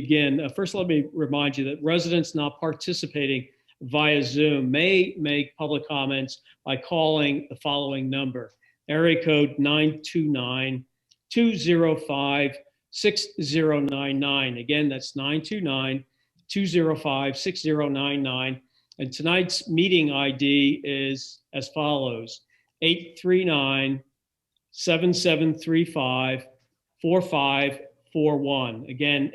begin, first let me remind you that residents not participating via Zoom may make public comments by calling the following number: area code 929-205-6099. Again, that's 929-205-6099. And tonight's meeting ID is as follows: 839-7735-4541. Again,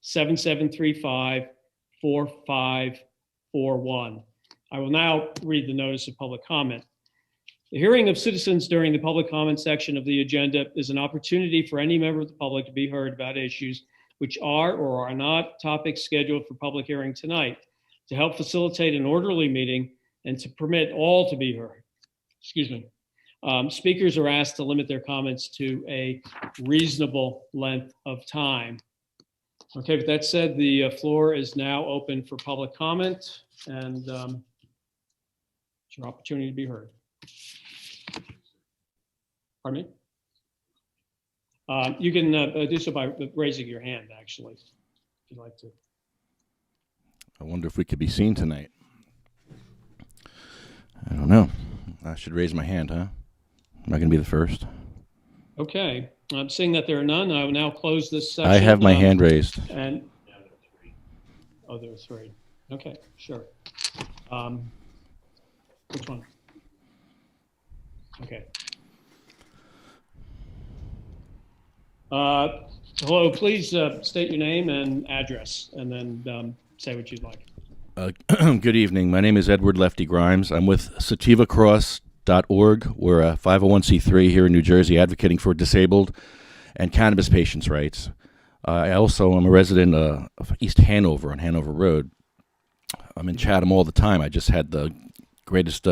839-7735-4541. I will now read the notice of public comment. The hearing of citizens during the public comment section of the agenda is an opportunity for any member of the public to be heard about issues which are or are not topics scheduled for public hearing tonight. To help facilitate an orderly meeting and to permit all to be heard, speakers are asked to limit their comments to a reasonable length of time. Okay, with that said, the floor is now open for public comment, and it's your opportunity to be heard. Pardon me? You can do so by raising your hand, actually, if you'd like to. I wonder if we could be seen tonight. I don't know. I should raise my hand, huh? Am I going to be the first? Okay. I'm seeing that there are none. I will now close this session. I have my hand raised. And oh, there are three. Okay, sure. Which one? Okay. Hello, please state your name and address, and then say what you'd like. Good evening. My name is Edward Lefty Grimes. I'm with sativacross.org. We're a 501c3 here in New Jersey advocating for disabled and cannabis patients' rights. I also am a resident of East Hanover on Hanover Road. I'm in Chatham all the time. I just had the greatest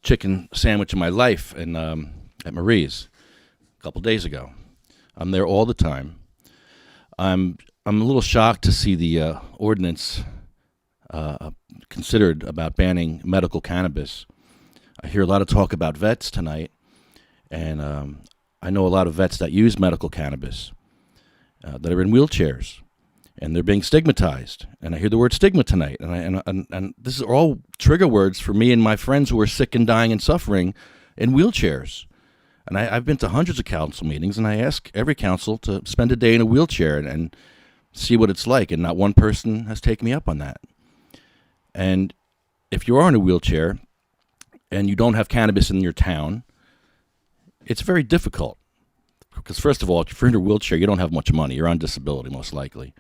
chicken sandwich of my life at Marie's a couple days ago. I'm there all the time. I'm a little shocked to see the ordinance considered about banning medical cannabis. I hear a lot of talk about vets tonight, and I know a lot of vets that use medical cannabis that are in wheelchairs, and they're being stigmatized. And I hear the word stigma tonight, and this is all trigger words for me and my friends who are sick and dying and suffering in wheelchairs. And I've been to hundreds of council meetings, and I ask every council to spend a day in a wheelchair and see what it's like, and not one person has taken me up on that. And if you are in a wheelchair and you don't have cannabis in your town, it's very difficult. Because first of all, if you're in a wheelchair, you don't have much money. You're on disability, most likely.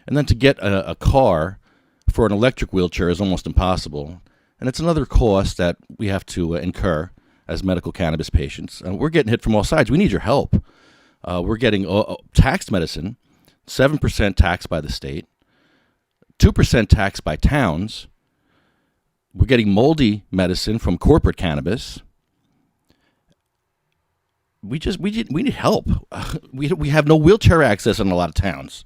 And then to get a car for an electric wheelchair is almost impossible. And it's another cost that we have to incur as medical cannabis patients. And we're getting hit from all sides. We need your help. We're getting taxed medicine, 7% taxed by the state, 2% taxed by towns. We're getting moldy medicine from corporate cannabis. We need help. We have no wheelchair access in a lot of towns.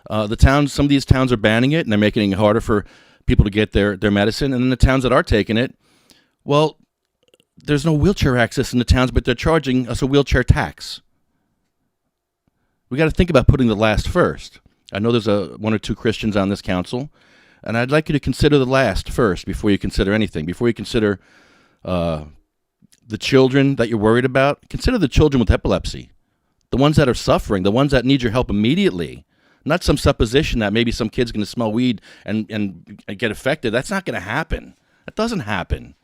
Some of these towns are banning it, and they're making it harder for people to get their medicine. And then the towns that are taking it, well, there's no wheelchair access in the towns, but they're charging us a wheelchair tax. We got to think about putting the last first. I know there's one or two Christians on this council, and I'd like you to consider the last first before you consider anything. Before you consider the children that you're worried about, consider the children with epilepsy, the ones that are suffering, the ones that need your help immediately, not some supposition that maybe some kid's going to smell weed and get affected. That's not going to happen. That doesn't happen.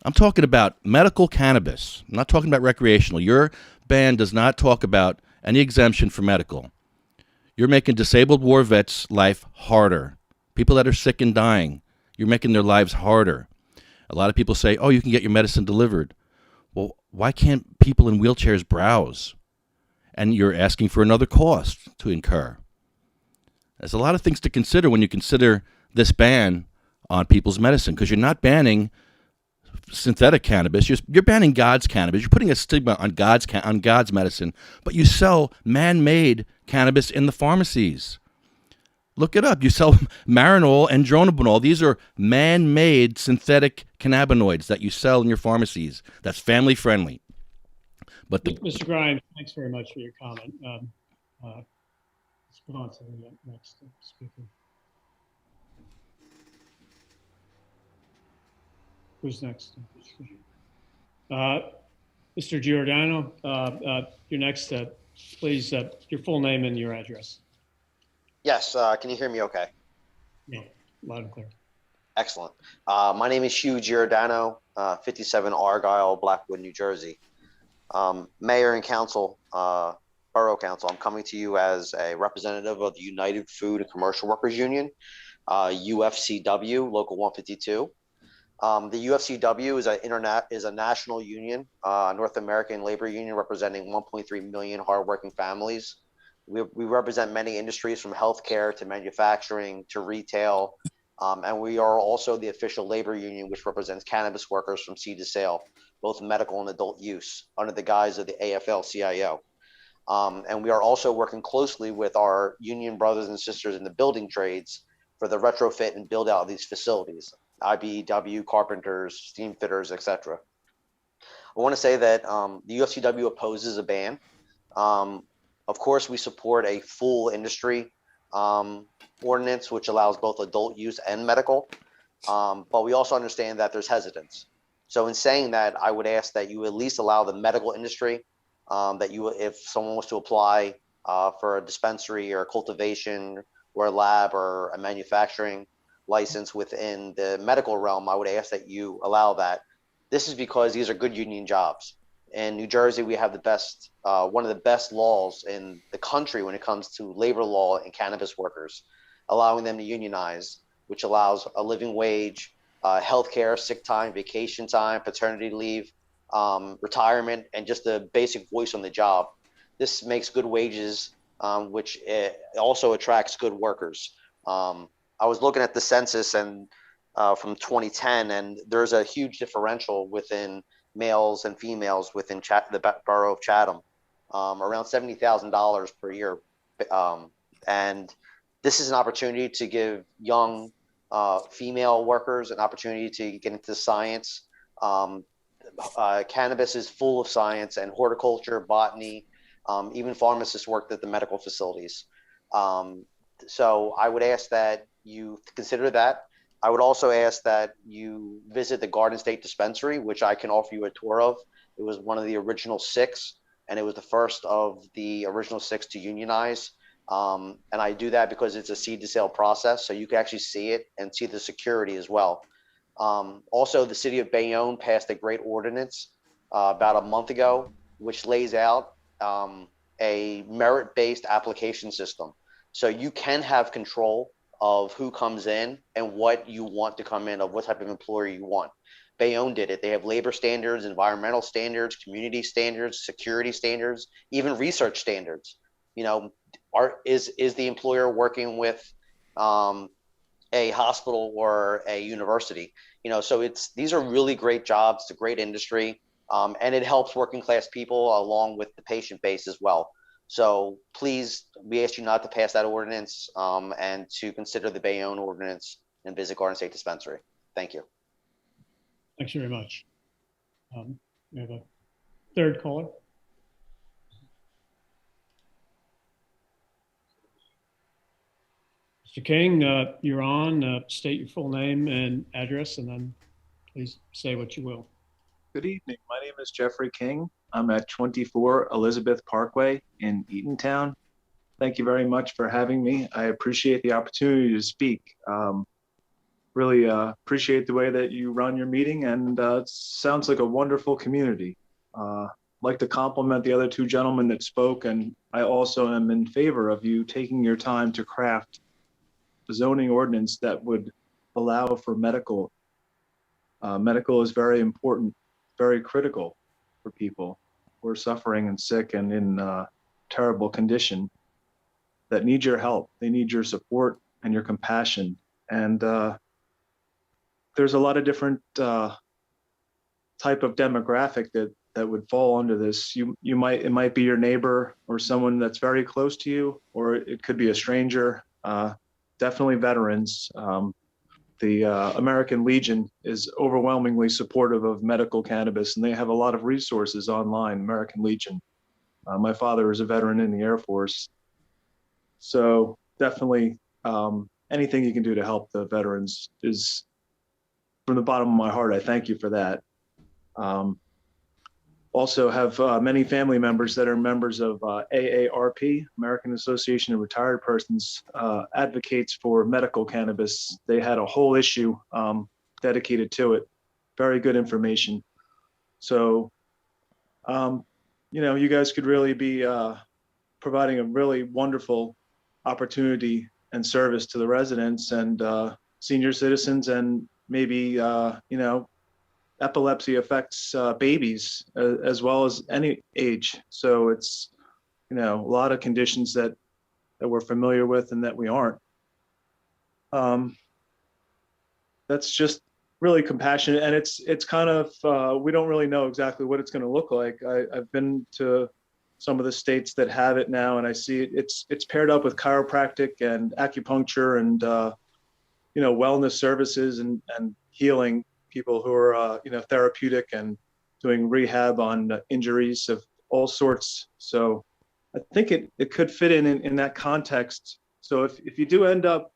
I'm talking about medical cannabis. I'm not talking about recreational. Your ban does not talk about any exemption for medical. You're making disabled war vets' life harder. People that are sick and dying, you're making their lives harder. A lot of people say, oh, you can get your medicine delivered. Well, why can't people in wheelchairs browse? And you're asking for another cost to incur. There's a lot of things to consider when you consider this ban on people's medicine, because you're not banning synthetic cannabis. You're banning God's cannabis. You're putting a stigma on God's medicine, but you sell man-made cannabis in the pharmacies. Look it up. You sell Marinol and Dronabinol. These are man-made synthetic cannabinoids that you sell in your pharmacies. That's family-friendly. But Mr. Grimes, thanks very much for your comment. Let's move on to the next speaker. Who's next? Mr. Giordano, you're next. Please, your full name and your address. Yes, can you hear me okay? Yeah, loud and clear. Excellent. My name is Hugh Giordano, 57 Argyle, Blackwood, New Jersey. Mayor and Council, Borough Council, I'm coming to you as a representative of the United Food and Commercial Workers Union, UFCW, Local 152. The UFCW is a national union, North American labor union representing 1.3 million hardworking families. We represent many industries from healthcare to manufacturing to retail, and we are also the official labor union, which represents cannabis workers from seed to sale, both medical and adult use, under the guise of the AFL-CIO. And we are also working closely with our union brothers and sisters in the building trades for the retrofit and build out of these facilities, IBEW, carpenters, steam fitters, etc. I want to say that the UFCW opposes a ban. Of course, we support a full industry ordinance, which allows both adult use and medical. But we also understand that there's hesitance. So in saying that, I would ask that you at least allow the medical industry, if someone was to apply for a dispensary or a cultivation or a lab or a manufacturing license within the medical realm, I would ask that you allow that. This is because these are good union jobs. In New Jersey, we have the best, one of the best laws in the country when it comes to labor law and cannabis workers, allowing them to unionize, which allows a living wage, healthcare, sick time, vacation time, paternity leave, retirement, and just the basic voice on the job. This makes good wages, which also attracts good workers. I was looking at the census and from 2010, and there's a huge differential within males and females within the borough of Chatham, around $70,000 per year. And this is an opportunity to give young female workers an opportunity to get into science. Cannabis is full of science, and horticulture, botany, even pharmacists worked at the medical facilities. So I would ask that you consider that. I would also ask that you visit the Garden State Dispensary, which I can offer you a tour of. It was one of the original 6, and it was the first of the original 6 to unionize. And I do that because it's a seed to sale process, so you can actually see it and see the security as well. Also, the city of Bayonne passed a great ordinance about a month ago, which lays out a merit-based application system. So you can have control of who comes in and what you want to come in, of what type of employer you want. Bayonne did it. They have labor standards, environmental standards, community standards, security standards, even research standards. You know, is the employer working with a hospital or a university? You know, so these are really great jobs. It's a great industry, and it helps working class people along with the patient base as well. So please, we ask you not to pass that ordinance and to consider the Bayonne ordinance and visit Garden State Dispensary. Thank you. Thanks very much. We have a third caller. Mr. King, you're on. State your full name and address, and then please say what you will. Good evening. My name is Jeffrey King. I'm at 24 Elizabeth Parkway in Eatontown. Thank you very much for having me. I appreciate the opportunity to speak. Really appreciate the way that you run your meeting, and it sounds like a wonderful community. I'd like to compliment the other 2 gentlemen that spoke, and I also am in favor of you taking your time to craft a zoning ordinance that would allow for medical. Medical is very important, very critical for people who are suffering and sick and in terrible condition that need your help. They need your support and your compassion. And there's a lot of different type of demographic that would fall under this. It might be your neighbor or someone that's very close to you, or it could be a stranger. Definitely veterans. The American Legion is overwhelmingly supportive of medical cannabis, and they have a lot of resources online, American Legion. My father is a veteran in the Air Force, So definitely anything you can do to help the veterans is, from the bottom of my heart, I thank you for that. Also have many family members that are members of AARP, American Association of Retired Persons, advocates for medical cannabis. They had a whole issue dedicated to it. Very good information. So, you guys could really be providing a really wonderful opportunity and service to the residents and senior citizens, and maybe, epilepsy affects babies as well as any age. So it's, a lot of conditions that we're familiar with and that we aren't. That's just really compassionate. And it's kind of, we don't really know exactly what it's going to look like. I've been to some of the states that have it now, and I see it's paired up with chiropractic and acupuncture and, wellness services and healing people who are, therapeutic and doing rehab on injuries of all sorts. So I think it could fit in that context. So if you do end up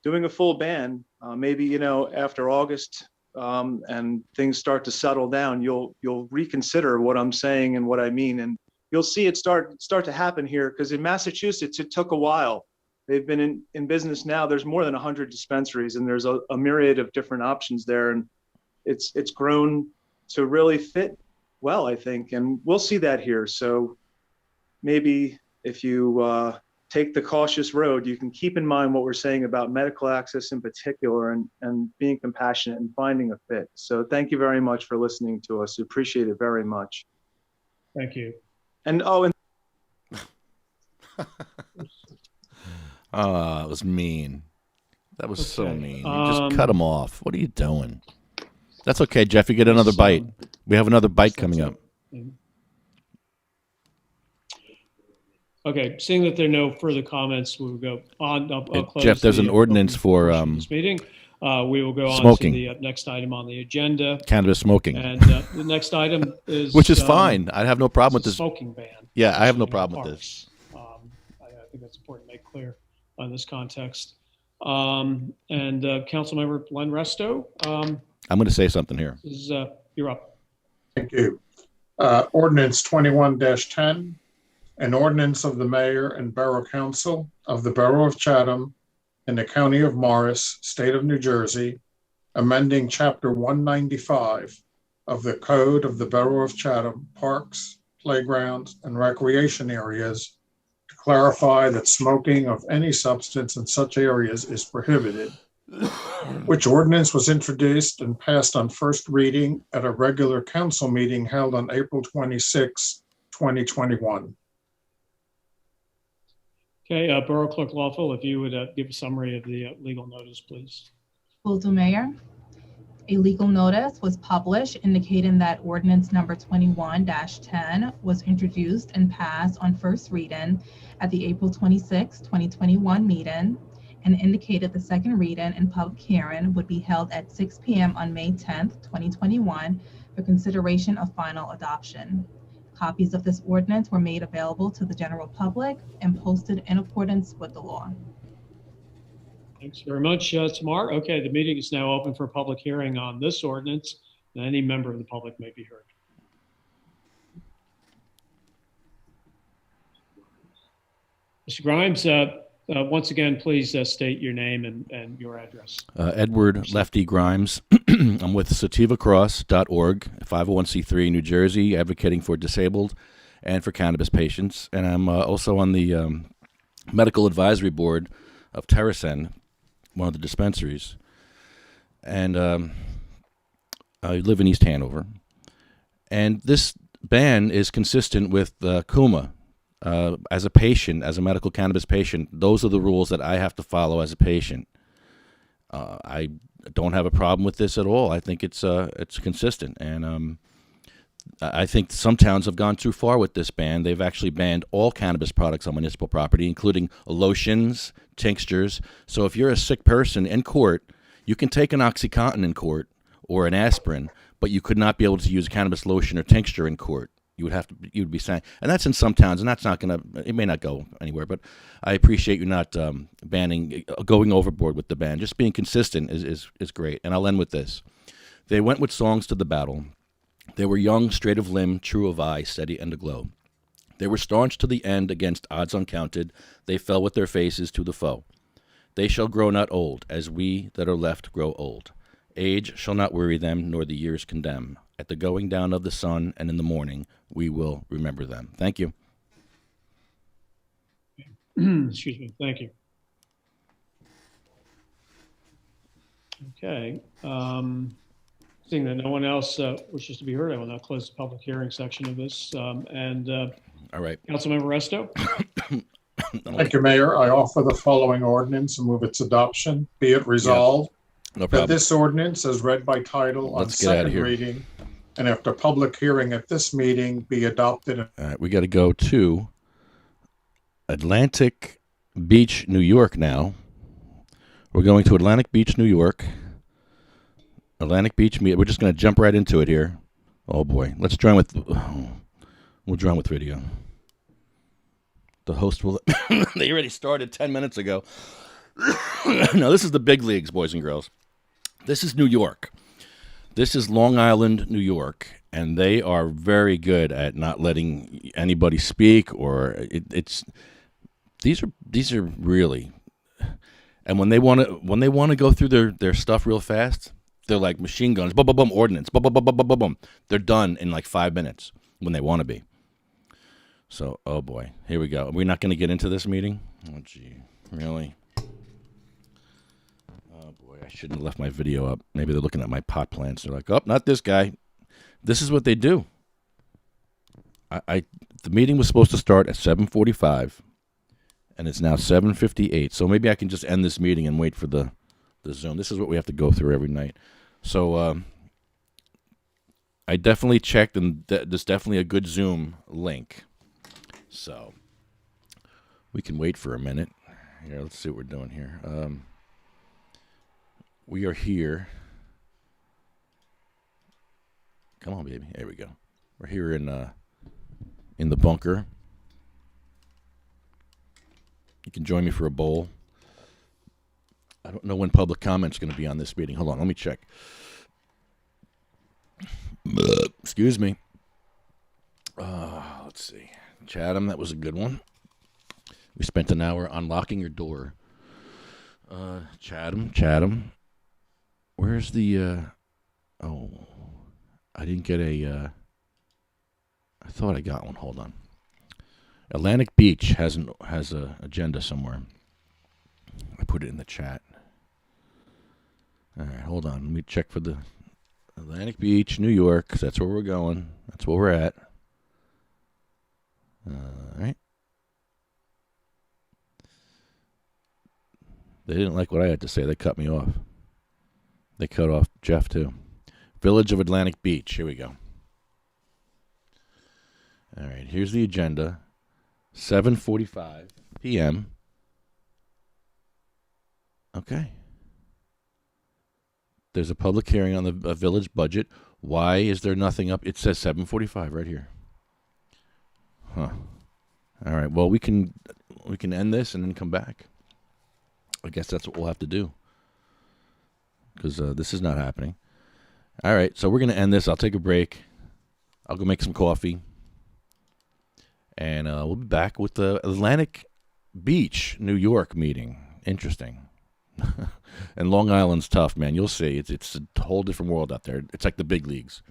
doing a full ban, maybe, after August, and things start to settle down, you'll reconsider what I'm saying and what I mean. And you'll see it start to happen here, because in Massachusetts, it took a while. They've been in business now. There's more than 100 dispensaries, and there's a myriad of different options there. And it's grown to really fit well, I think. And we'll see that here. So maybe if you take the cautious road, you can keep in mind what we're saying about medical access in particular, and being compassionate and finding a fit. So thank you very much for listening to us. We appreciate it very much. Thank you. And Oh, it was mean. That was so Okay. mean. You just cut him off. What are you doing? That's okay, Jeff. You get another bite. We have another bite coming up. Okay, seeing that there are no further comments, we will go on. I'll close Jeff, there's an ordinance for this meeting. We will go smoking. on to the next item on the agenda. Cannabis smoking. And the next item is... Which is fine. I have no problem with this. Smoking ban. Yeah, I have no problem with this. I think that's important to make clear on this context. And Councilmember Len Resto, I'm going to say something here. you're up. Thank you. Ordinance 21-10, an ordinance of the mayor and borough council of the borough of Chatham in the county of Morris, state of New Jersey, amending chapter 195 of the code of the borough of Chatham, parks, playgrounds, and recreation areas to clarify that smoking of any substance in such areas is prohibited, which ordinance was introduced and passed on first reading at a regular council meeting held on April 26, 2021. Okay, Borough Clerk Lawful, if you would give a summary of the legal notice, please. Will do, Mayor. A legal notice was published indicating that ordinance number 21-10 was introduced and passed on first reading at the April 26, 2021 meeting, and indicated the second reading and public hearing would be held at 6 p.m. on May 10th, 2021 for consideration of final adoption. Copies of this ordinance were made available to the general public and posted in accordance with the law. Thanks very much, Tamar. Okay, the meeting is now open for a public hearing on this ordinance, and any member of the public may be heard. Mr. Grimes, once again, please state your name and your address. Edward Lefty Grimes. I'm with sativacross.org, 501c3 New Jersey, advocating for disabled and for cannabis patients. And I'm also on the medical advisory board of Terracen, one of the dispensaries. And I live in East Hanover. And this ban is consistent with CUMA. As a patient, as a medical cannabis patient, those are the rules that I have to follow as a patient. I don't have a problem with this at all. I think it's consistent, and I think some towns have gone too far with this ban. They've actually banned all cannabis products on municipal property, including lotions, tinctures. So if you're a sick person in court, you can take an OxyContin in court or an aspirin, but you could not be able to use cannabis lotion or tincture in court. you'd be saying, and that's in some towns, and that's not gonna, it may not go anywhere, but I appreciate you not going overboard with the ban. Just being consistent is great. And I'll end with this. They went with songs to the battle. They were young, straight of limb, true of eye, steady and aglow. They were staunch to the end against odds uncounted. They fell with their faces to the foe. They shall grow not old, as we that are left grow old. Age shall not weary them, nor the years condemn. At the going down of the sun and in the morning, we will remember them. Thank you. Excuse me. Thank you. Okay. Seeing that no one else wishes to be heard, I will now close the public hearing section of this. All right. Councilmember Resto. Thank you, Mayor. I offer the following ordinance and move its adoption. Be it resolved that this ordinance, as read by title on second reading, and after public hearing at this meeting, be adopted. All right, we got to go to Atlantic Beach, New York now. We're going to Atlantic Beach, New York. Atlantic Beach, we're just going to jump right into it here. Oh boy, we'll join with video. The host will, they already started 10 minutes ago. No, this is the big leagues, boys and girls. This is New York. This is Long Island, New York, and they are very good at not letting anybody speak, or these are really, and when they want to go through their stuff real fast, they're like machine guns, boom, boom, boom, ordinance, boom, boom, boom, boom, boom, boom. They're done in like 5 minutes when they want to be. So, oh boy, here we go. We're not going to get into this meeting? Oh gee, really? I shouldn't have left my video up. Maybe they're looking at my pot plants. They're like, oh, not this guy. This is what they do. The meeting was supposed to start at 7:45, and it's now 7:58. So maybe I can just end this meeting and wait for the Zoom. This is what we have to go through every night. So I definitely checked, and there's definitely a good Zoom link. So we can wait for a minute. Here, let's see what we're doing here. We are here. Come on, baby. There we go. We're here in the bunker. You can join me for a bowl. I don't know when public comment's going to be on this meeting. Hold on, let me check. Excuse me. Let's see. Chatham, that was a good one. We spent an hour unlocking your door. Chatham. Where's the, I didn't get I thought I got one. Hold on. Atlantic Beach has a agenda somewhere. I put it in the chat. All right, hold on. Let me check for the Atlantic Beach, New York, 'cause that's where we're going. That's where we're at. All right. They didn't like what I had to say. They cut me off. They cut off Jeff, too. Village of Atlantic Beach. Here we go. All right, here's the agenda. 7:45 p.m. Okay. There's a public hearing on the village budget. Why is there nothing up? It says 7:45 right here. Huh. All right, well, we can end this and then come back. I guess that's what we'll have to do, because this is not happening. All right, so we're going to end this. I'll take a break. I'll go make some coffee. And we'll be back with the Atlantic Beach, New York meeting. Interesting. And Long Island's tough, man. You'll see. It's a whole different world out there. It's like the big leagues.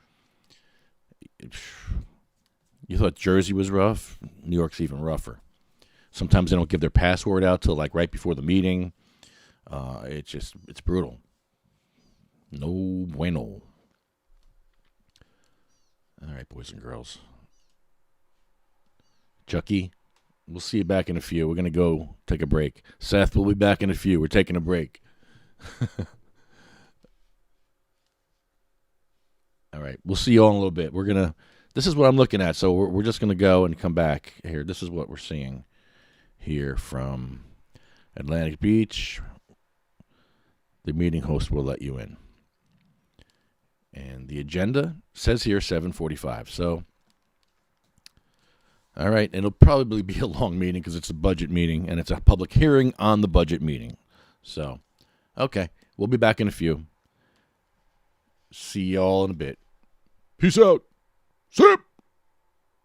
You thought Jersey was rough? New York's even rougher. Sometimes they don't give their password out till like right before the meeting. It's brutal. No bueno. All right, boys and girls. Chucky, we'll see you back in a few. We're going to go take a break. Seth, we'll be back in a few. We're taking a break. All right, we'll see you all in a little bit. This is what I'm looking at, so we're just going to go and come back here. This is what we're seeing here from Atlantic Beach. The meeting host will let you in. And the agenda says here 7:45. So All right. It'll probably be a long meeting because it's a budget meeting and it's a public hearing on the budget meeting. So, okay. We'll be back in a few. See y'all in a bit. Peace out. Sip.